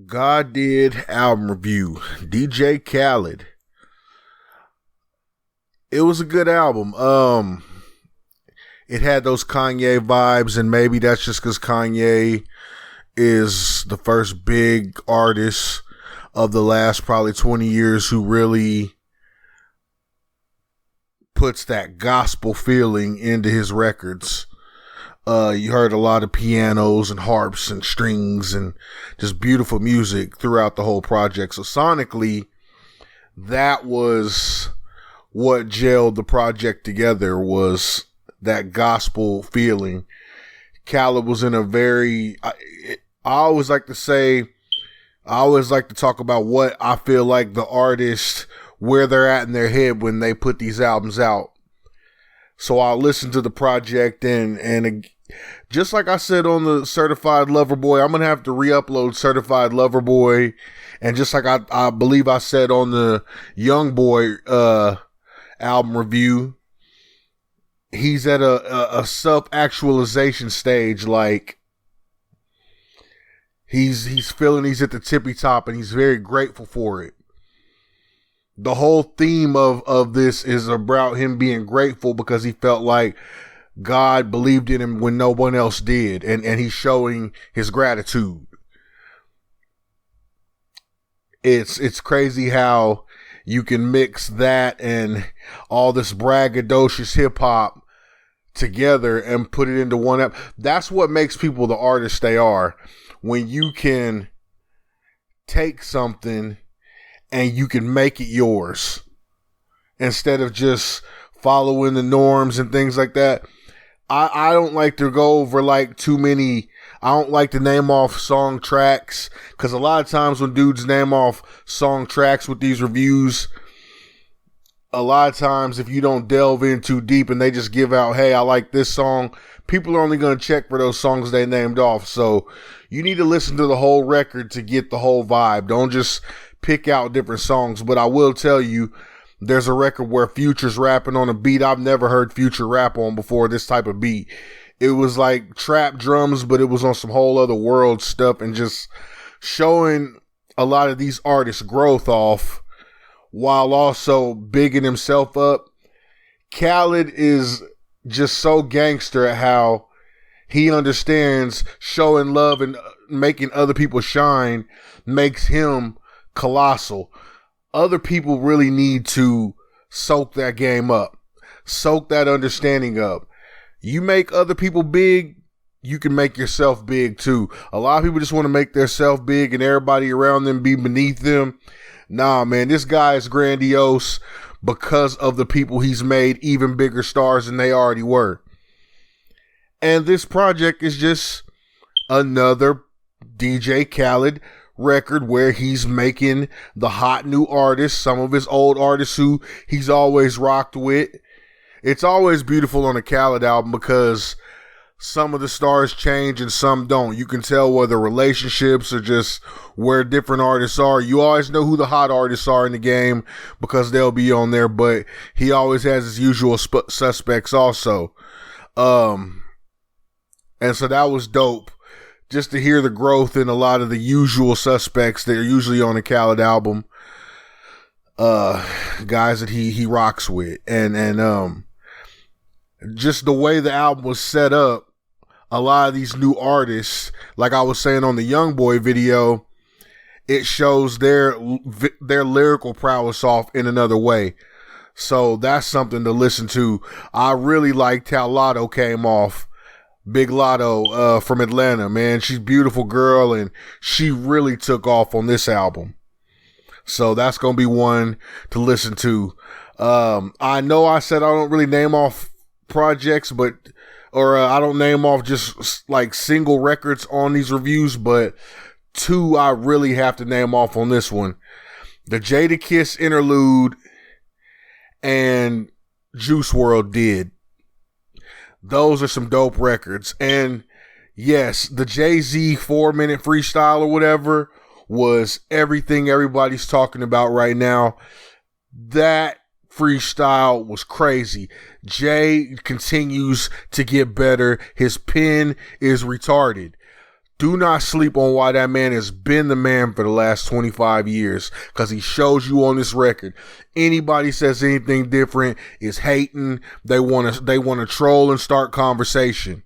God did album review. DJ Khaled. It was a good album. It had those Kanye vibes, and maybe that's just because Kanye is the first big artist of the last probably 20 years who really puts that gospel feeling into his records. You heard a lot of pianos and harps and strings and just beautiful music throughout the whole project. So sonically, that was what gelled the project together, was that gospel feeling. Khaled was in a very, I always like to say, I always like to talk about what I feel like the artist, where they're at in their head when they put these albums out. So I listened to the project and just like I said on the Certified Lover Boy, I'm going to have to re-upload Certified Lover Boy. And just like I believe I said on the Young Boy album review, he's at a self-actualization stage. Like he's feeling he's at the tippy top, and he's very grateful for it. The whole theme of this is about him being grateful because he felt like God believed in him when no one else did. And he's showing his gratitude. It's crazy how you can mix that and all this braggadocious hip hop together and put it into one app. That's what makes people the artists they are. When you can take something and you can make it yours instead of just following the norms and things like that. I don't like to go over like too many. I don't like to name off song tracks, because a lot of times when dudes name off song tracks with these reviews, a lot of times if you don't delve in too deep and they just give out, hey, I like this song, people are only going to check for those songs they named off. So you need to listen to the whole record to get the whole vibe. Don't just pick out different songs. But I will tell you, there's a record where Future's rapping on a beat I've never heard Future rap on before, this type of beat. It was like trap drums, but it was on some whole other world stuff, and just showing a lot of these artists' growth off while also bigging himself up. Khaled is just so gangster at how he understands showing love and making other people shine makes him colossal. Other people really need to soak that game up, soak that understanding up. You make other people big, you can make yourself big too. A lot of people just want to make themselves big and everybody around them be beneath them. Nah, man, this guy is grandiose because of the people he's made even bigger stars than they already were. And this project is just another DJ Khaled record where he's making the hot new artists, some of his old artists who he's always rocked with. It's always beautiful on a Khaled album because some of the stars change and some don't. You can tell whether relationships or just where different artists are. You always know who the hot artists are in the game because they'll be on there, but he always has his usual suspects also. And so that was dope. Just to hear the growth in a lot of the usual suspects that are usually on a Khaled album, guys that he rocks with, and just the way the album was set up, a lot of these new artists, like I was saying on the Young Boy video, it shows their lyrical prowess off in another way. So that's something to listen to. I really liked how Lotto came off. Big Lotto from Atlanta, man. She's a beautiful girl, and she really took off on this album. So that's going to be one to listen to. I know I said I don't really name off projects, or I don't name off just like single records on these reviews, but two I really have to name off on this one. The Jadakiss interlude and Juice WRLD did. Those are some dope records. And yes, the Jay-Z 4-minute freestyle or whatever was everything everybody's talking about right now. That freestyle was crazy. Jay continues to get better. His pen is retarded. Do not sleep on why that man has been the man for the last 25 years, because he shows you on this record. Anybody says anything different is hating. They want to troll and start conversation.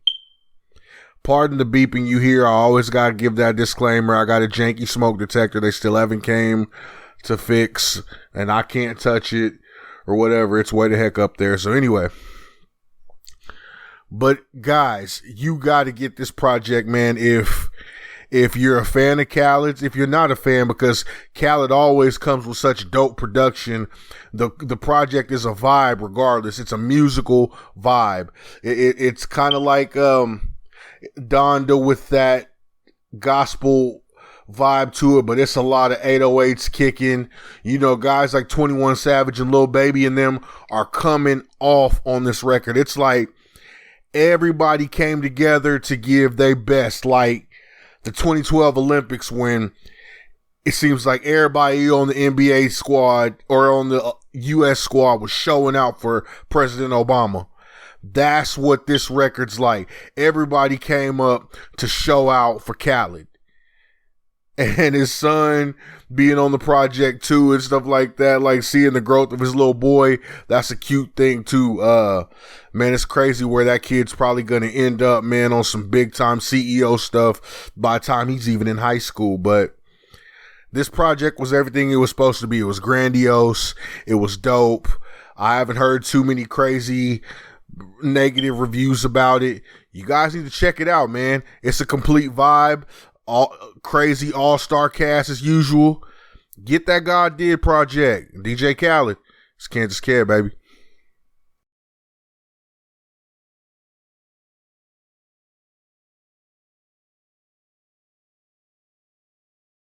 Pardon the beeping you hear. I always got to give that disclaimer. I got a janky smoke detector they still haven't came to fix, and I can't touch it or whatever. It's way the heck up there. So anyway. But guys, you got to get this project, man. If you're a fan of Khaled's, if you're not a fan, because Khaled always comes with such dope production, the project is a vibe regardless. It's a musical vibe. It's kind of like Donda with that gospel vibe to it, but it's a lot of 808s kicking. You know, guys like 21 Savage and Lil Baby and them are coming off on this record. It's like everybody came together to give their best, like the 2012 Olympics, when it seems like everybody on the NBA squad or on the US squad was showing out for President Obama. That's what this record's like. Everybody came up to show out for Khaled. And his son being on the project too and stuff like that, like seeing the growth of his little boy, that's a cute thing too. Man, it's crazy where that kid's probably going to end up, man, on some big time CEO stuff by the time he's even in high school. But this project was everything it was supposed to be. It was grandiose. It was dope. I haven't heard too many crazy negative reviews about it. You guys need to check it out, man. It's a complete vibe. All crazy all-star cast as usual. Get that God Did project. DJ Khaled. It's Kansas Kid, baby.